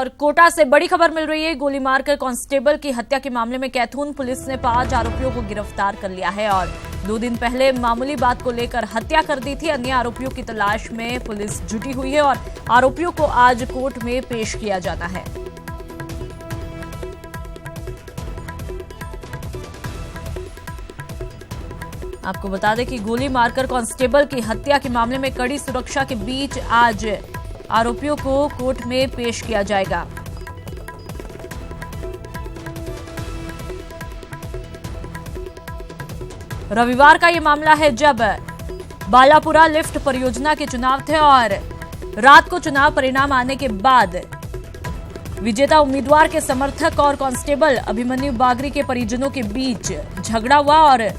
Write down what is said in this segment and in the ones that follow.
और कोटा से बड़ी खबर मिल रही है। गोली मारकर कांस्टेबल की हत्या के मामले में कैथून पुलिस ने 5 आरोपियों को गिरफ्तार कर लिया है और 2 दिन पहले मामूली बात को लेकर हत्या कर दी थी। अन्य आरोपियों की तलाश में पुलिस जुटी हुई है और आरोपियों को आज कोर्ट में पेश किया जाना है। आपको बता दें कि गोली मारकर कांस्टेबल की हत्या के मामले में कड़ी सुरक्षा के बीच आज आरोपियों को कोर्ट में पेश किया जाएगा। रविवार का ये मामला है जब बालापुरा लिफ्ट परियोजना के चुनाव थे और रात को चुनाव परिणाम आने के बाद विजेता उम्मीदवार के समर्थक और कांस्टेबल अभिमन्यु बागरी के परिजनों के बीच झगड़ा हुआ और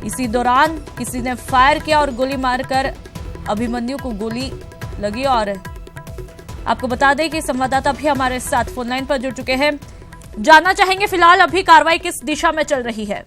इसी दौरान किसी ने फायर किया और गोली मारकर अभिमन्यु को गोली लगी। और आपको बता दें कि संवाददाता भी हमारे साथ फोन लाइन पर जुड़ चुके हैं। जानना चाहेंगे फिलहाल अभी कार्रवाई किस दिशा में चल रही है?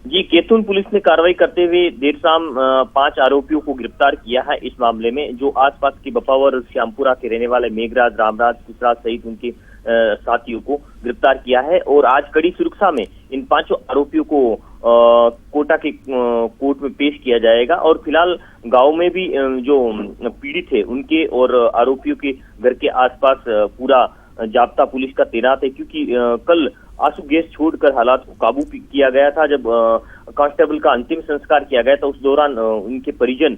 जी, कैथून पुलिस ने कार्रवाई करते हुए देर शाम 5 आरोपियों को गिरफ्तार किया है। इस मामले में जो आसपास के बपावर श्यामपुरा के रहने वाले मेघराज, रामराज, कुशराज सहित उनके साथियों को गिरफ्तार किया है और आज कड़ी सुरक्षा में इन 5 आरोपियों को कोटा के कोर्ट में पेश किया जाएगा। और फिलहाल गांव में भी जो पीड़ित है उनके और आरोपियों के घर के आसपास पूरा जाब्ता पुलिस का तैनात है, क्योंकि कल आंसू गैस छोड़कर हालात को काबू किया गया था। जब कांस्टेबल का अंतिम संस्कार किया गया था उस दौरान उनके परिजन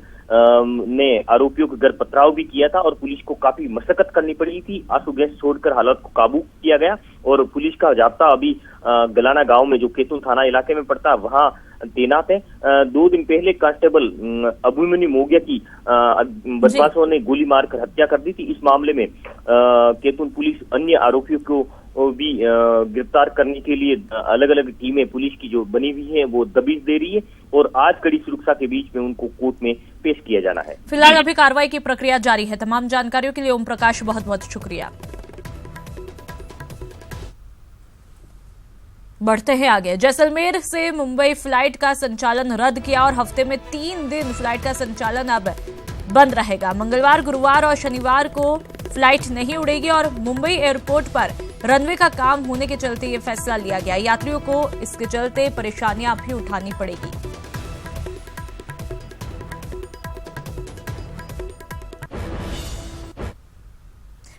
ने आरोपियों के घर पथराव भी किया था और पुलिस को काफी मशक्कत करनी पड़ी थी। आंसू गैस छोड़कर हालात को काबू किया गया और पुलिस का जाब्ता अभी गलाना गांव में जो कैथून थाना इलाके में पड़ता है वहां तैनात है। 2 दिन पहले कांस्टेबल अभिमन्यु मोगिया की बदमाशों ने गोली मारकर हत्या कर दी थी। इस मामले में कैथून पुलिस अन्य आरोपियों को भी गिरफ्तार करने के लिए अलग अलग टीमें पुलिस की जो बनी हुई है वो दबिश दे रही है और आज कड़ी सुरक्षा के बीच में उनको कोर्ट में पेश किया जाना है। फिलहाल अभी कार्रवाई की प्रक्रिया जारी है। तमाम जानकारियों के लिए ओम प्रकाश बहुत बहुत शुक्रिया। बढ़ते हैं आगे। जैसलमेर से मुंबई फ्लाइट का संचालन रद्द किया और हफ्ते में 3 दिन फ्लाइट का संचालन अब बंद रहेगा। मंगलवार, गुरुवार और शनिवार को फ्लाइट नहीं उड़ेगी और मुंबई एयरपोर्ट पर रनवे का काम होने के चलते ये फैसला लिया गया। यात्रियों को इसके चलते परेशानियां भी उठानी पड़ेगी।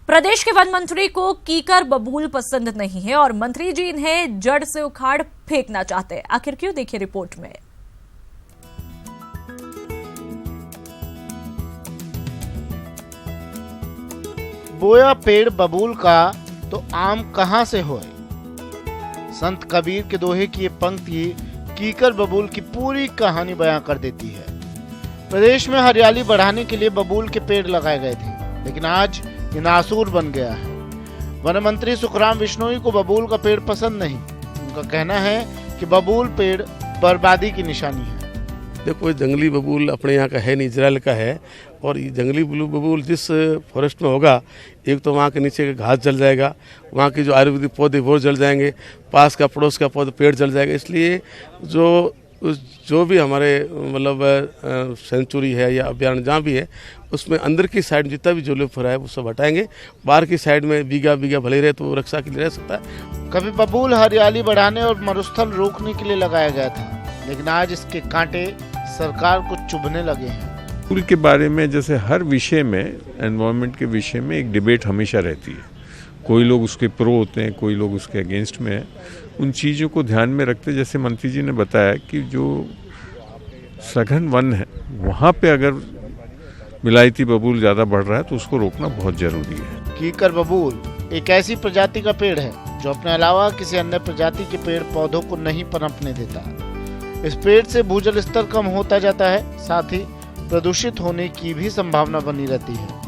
प्रदेश के वन मंत्री को कीकर बबूल पसंद नहीं है और मंत्री जी इन्हें जड़ से उखाड़ फेंकना चाहते हैं। आखिर क्यों, देखिए रिपोर्ट में। बोया पेड़ बबूल का तो आम कहां से होए। संत कबीर के दोहे की ये पंक्ति कीकर बबूल की पूरी कहानी बयां कर देती है। प्रदेश में हरियाली बढ़ाने के लिए बबूल के पेड़ लगाए गए थे, लेकिन आज ये नासूर बन गया है। वन मंत्री सुखराम बिश्नोई को बबूल का पेड़ पसंद नहीं। उनका कहना है कि बबूल पेड़ बर्बादी की निशानी है। देखो, जंगली बबूल अपने यहाँ का है नहीं, इजराइल का है और ये जंगली बबूल जिस फॉरेस्ट में होगा, एक तो वहाँ के नीचे का घास जल जाएगा, वहाँ की जो आयुर्वेदिक पौधे वो जल जाएंगे, पास का पड़ोस का पौधा पेड़ जल जाएगा। इसलिए जो भी हमारे मतलब सेंचुरी है या अभ्यारण्य जहाँ भी है उसमें अंदर की साइड जितना भी जो फरा है वो सब हटाएंगे। बाहर की साइड में बीघा भले रहे तो रक्षा के लिए रह सकता है। कभी बबूल हरियाली बढ़ाने और मरुस्थल रोकने के लिए लगाया गया था, लेकिन आज इसके कांटे सरकार को चुभने लगे हैं। बबूल के बारे में जैसे हर विषय में, एनवायरनमेंट के विषय में एक डिबेट हमेशा रहती है। कोई लोग उसके प्रो होते हैं, कोई लोग उसके अगेंस्ट में हैं। उन चीज़ों को ध्यान में रखते, जैसे मंत्री जी ने बताया कि जो सघन वन है वहाँ पे अगर विलायती बबूल ज़्यादा बढ़ रहा है तो उसको रोकना बहुत ज़रूरी है। कीकर बबूल एक ऐसी प्रजाति का पेड़ है जो अपने अलावा किसी अन्य प्रजाति के पेड़ पौधों को नहीं पनपने देता। इस पेड़ से भूजल स्तर कम होता जाता है, साथ ही प्रदूषित होने की भी संभावना बनी रहती है।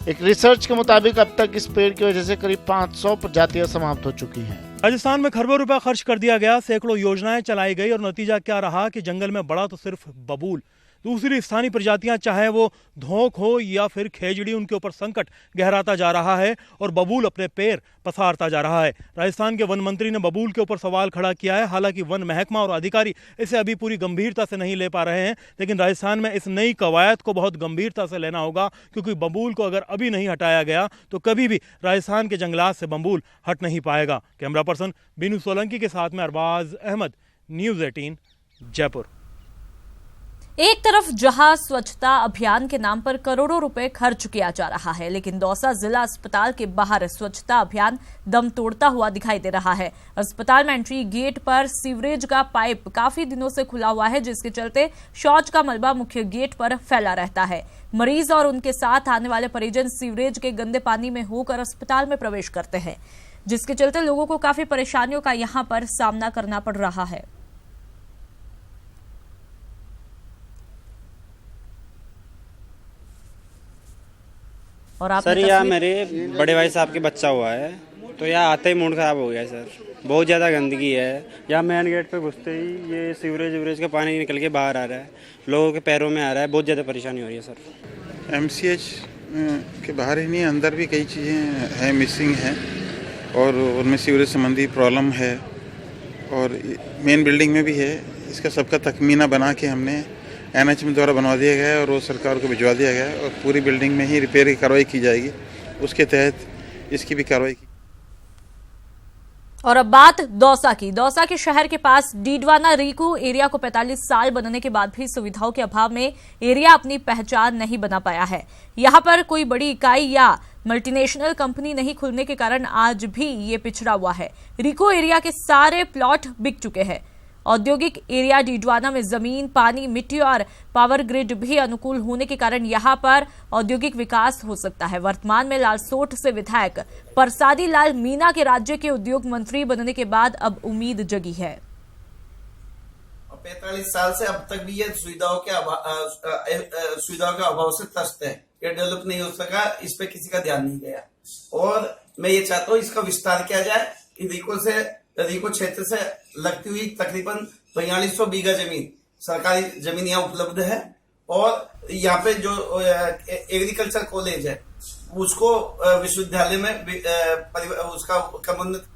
एक रिसर्च के मुताबिक अब तक इस पेड़ की वजह से करीब 500 प्रजातियां समाप्त हो चुकी हैं। राजस्थान में खरबों रुपया खर्च कर दिया गया, सैकड़ों योजनाएं चलाई गई और नतीजा क्या रहा कि जंगल में बढ़ा तो सिर्फ बबूल, दूसरी स्थानीय प्रजातियां, चाहे वो धोंक हो या फिर खेजड़ी, उनके ऊपर संकट गहराता जा रहा है और बबूल अपने पैर पसारता जा रहा है। राजस्थान के वन मंत्री ने बबूल के ऊपर सवाल खड़ा किया है। हालांकि वन महकमा और अधिकारी इसे अभी पूरी गंभीरता से नहीं ले पा रहे हैं, लेकिन राजस्थान में इस नई कवायद को बहुत गंभीरता से लेना होगा, क्योंकि बबूल को अगर अभी नहीं हटाया गया तो कभी भी राजस्थान के जंगलात से बबूल हट नहीं पाएगा। कैमरा पर्सन बीनू सोलंकी के साथ में अरबाज अहमद, न्यूज़ 18 जयपुर। एक तरफ जहां स्वच्छता अभियान के नाम पर करोड़ों रुपए खर्च किया जा रहा है, लेकिन दौसा जिला अस्पताल के बाहर स्वच्छता अभियान दम तोड़ता हुआ दिखाई दे रहा है। अस्पताल में एंट्री गेट पर सीवरेज का पाइप काफी दिनों से खुला हुआ है, जिसके चलते शौच का मलबा मुख्य गेट पर फैला रहता है। मरीज और उनके साथ आने वाले परिजन सीवरेज के गंदे पानी में होकर अस्पताल में प्रवेश करते हैं, जिसके चलते लोगों को काफी परेशानियों का यहां पर सामना करना पड़ रहा है। और आप सर, यहाँ मेरे बड़े भाई साहब के बच्चा हुआ है, तो यहाँ आते ही मूड खराब हो गया सर। बहुत ज़्यादा गंदगी है यहाँ। मेन गेट पे घुसते ही ये सीवरेज का पानी निकल के बाहर आ रहा है, लोगों के पैरों में आ रहा है। बहुत ज़्यादा परेशानी हो रही है सर। MCH के बाहर ही नहीं, अंदर भी कई चीज़ें हैं मिसिंग हैं और उनमें सीवरेज संबंधी प्रॉब्लम है और मेन बिल्डिंग में भी है। इसका सबका तखमीना बना के हमने NHM द्वारा बनवा दिया गया है और वो सरकार को भिजवा दिया गया है और पूरी बिल्डिंग में ही रिपेयर की कार्रवाई की जाएगी। उसके तहत इसकी भी कार्रवाई की। और अब बात दौसा की। दौसा के शहर के पास डीडवाना रीको एरिया को 45 साल बनने के बाद भी सुविधाओं के अभाव में एरिया अपनी पहचान नहीं बना पाया है। यहां पर कोई बड़ी इकाई या मल्टीनेशनल कंपनी नहीं खुलने के कारण आज भी ये पिछड़ा हुआ है। रीको एरिया के सारे प्लॉट बिक चुके हैं। औद्योगिक एरिया डीडवाना में जमीन, पानी, मिट्टी और पावर ग्रिड भी अनुकूल होने के कारण यहां पर औद्योगिक विकास हो सकता है। वर्तमान में लालसोट से विधायक परसादी लाल मीणा के राज्य के उद्योग मंत्री बनने के बाद अब उम्मीद जगी है। 45 साल से अब तक भी ये सुविधाओं के अभाव से त्रस्त है। ये डेवलप नहीं हो सका, इस पे किसी का ध्यान नहीं गया और मैं ये चाहता हूँ इसका विस्तार किया जाए। रीको क्षेत्र से लगती हुई तकरीबन 4200 बीघा जमीन, सरकारी जमीन यहाँ उपलब्ध है और यहाँ पे जो एग्रीकल्चर कॉलेज है उसको विश्वविद्यालय में उसका क्रमोन्नत